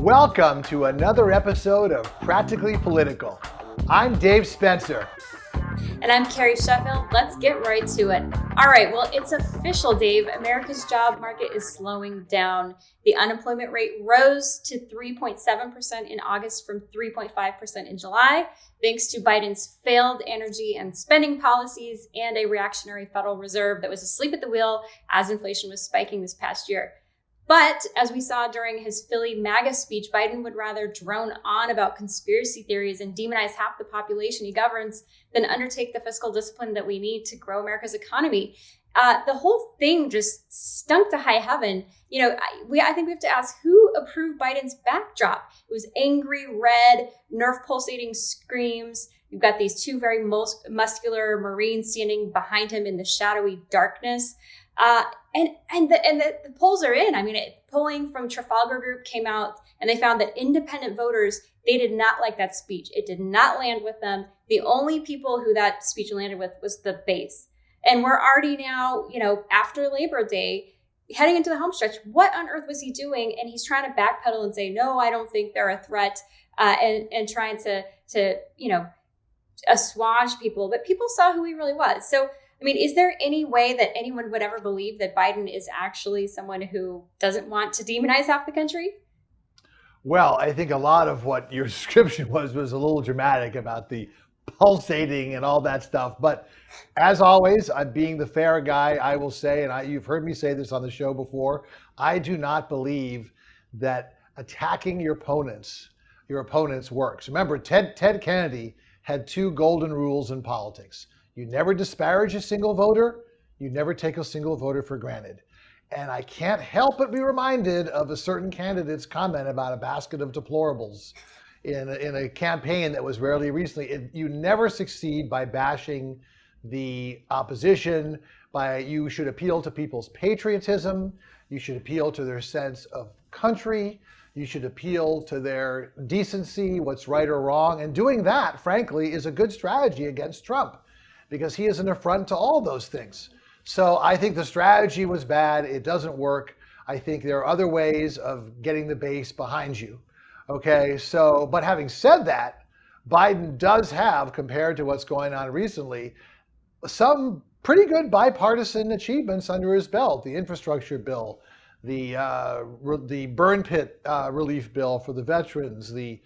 Welcome to another episode of Practically Political. I'm Dave Spencer. And I'm Carrie Sheffield. Let's get right to it. All right, well, it's official, Dave. America's job market is slowing down. The unemployment rate rose to 3.7% in August from 3.5% in July, thanks to Biden's failed energy and spending policies and a reactionary Federal Reserve that was asleep at the wheel as inflation was spiking this past year. But as we saw during his Philly MAGA speech, Biden would rather drone on about conspiracy theories and demonize half the population he governs than undertake the fiscal discipline that we need to grow America's economy. The whole thing just stunk to high heaven. I think we have to ask who approved Biden's backdrop. It was angry, red, nerve pulsating screams. You've got these two very muscular Marines standing behind him in the shadowy darkness. And the polls are in. Polling from Trafalgar Group came out and they found that independent voters, they did not like that speech. It did not land with them. The only people who that speech landed with was the base. And we're already now, after Labor Day, heading into the home stretch. What on earth was he doing? And he's trying to backpedal and say, no, I don't think they're a threat, and trying to assuage people. But people saw who he really was. So, is there any way that anyone would ever believe that Biden is actually someone who doesn't want to demonize half the country? Well, I think a lot of what your description was a little dramatic about the pulsating and all that stuff. But as always, I'm being the fair guy, I will say, and you've heard me say this on the show before, I do not believe that attacking your opponents works. Remember, Ted Kennedy had two golden rules in politics. You never disparage a single voter. You never take a single voter for granted. And I can't help but be reminded of a certain candidate's comment about a basket of deplorables in a campaign that was rarely recently. You never succeed by bashing the opposition. You should appeal to people's patriotism. You should appeal to their sense of country. You should appeal to their decency, what's right or wrong. And doing that, frankly, is a good strategy against Trump, because he is an affront to all those things. So I think the strategy was bad. It doesn't work. I think there are other ways of getting the base behind you. Okay, so, but having said that, Biden does have, compared to what's going on recently, some pretty good bipartisan achievements under his belt. The infrastructure bill, the burn pit relief bill for the veterans, the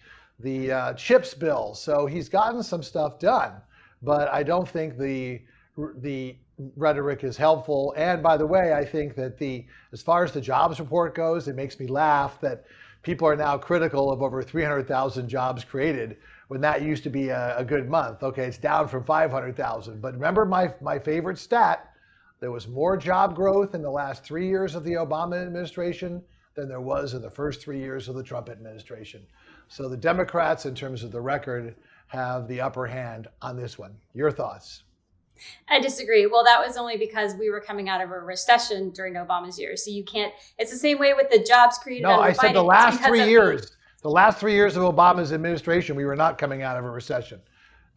CHIPS bill. So he's gotten some stuff done. But I don't think the rhetoric is helpful. And by the way, I think that as far as the jobs report goes, it makes me laugh that people are now critical of over 300,000 jobs created when that used to be a good month. Okay, it's down from 500,000. But remember my favorite stat, there was more job growth in the last 3 years of the Obama administration than there was in the first 3 years of the Trump administration. So the Democrats, in terms of the record, have the upper hand on this one. Your thoughts? I disagree. Well, that was only because we were coming out of a recession during Obama's years. So you can't, it's the same way with the jobs created. No, I said Biden. The last 3 years of Obama's administration, we were not coming out of a recession.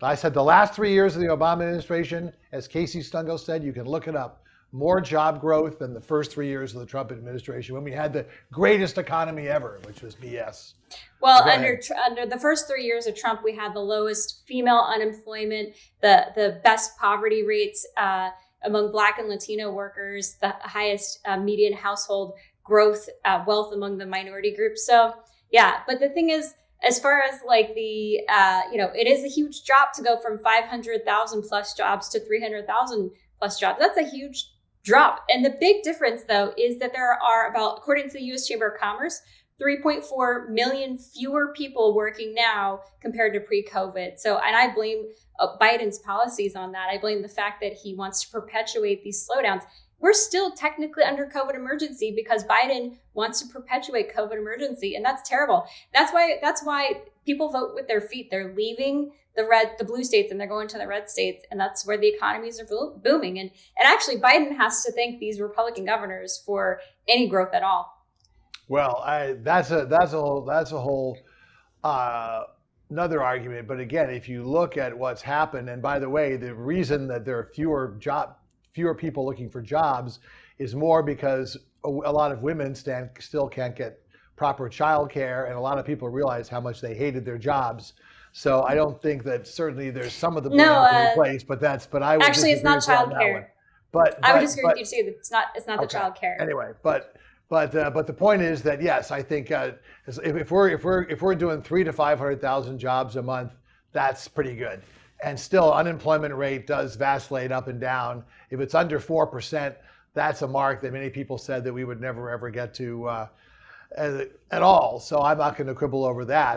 I said the last 3 years of the Obama administration, as Casey Stungel said, you can look it up, more job growth than the first 3 years of the Trump administration when we had the greatest economy ever, which was BS. Well, under the first 3 years of Trump, we had the lowest female unemployment, the best poverty rates among Black and Latino workers, the highest median household growth, wealth among the minority groups. So, yeah, but the thing is, as far as it is a huge drop to go from 500,000 plus jobs to 300,000 plus jobs. That's a huge drop. And the big difference, though, is that there are according to the U.S. Chamber of Commerce, 3.4 million fewer people working now compared to pre-COVID. So, and I blame Biden's policies on that. I blame the fact that he wants to perpetuate these slowdowns. We're still technically under COVID emergency because Biden wants to perpetuate COVID emergency, and that's terrible. That's why people vote with their feet. They're leaving the blue states and they're going to the red states, and that's where the economies are booming. And actually, Biden has to thank these Republican governors for any growth at all. Well, that's a whole another argument. But again, if you look at what's happened, and by the way, the reason that there are fewer people looking for jobs is more because a lot of women still can't get proper childcare, and a lot of people realize how much they hated their jobs. So I don't think that certainly there's some of the blame in place, but I would actually, it's not disagree with you on that one. childcare. But I would disagree with you too. It's not the okay. childcare. Anyway, but the point is that yes, I think if we're doing 300,000 to 500,000 jobs a month, that's pretty good. And still, unemployment rate does vacillate up and down. If it's under 4%, that's a mark that many people said that we would never ever get to at all. So I'm not going to quibble over that.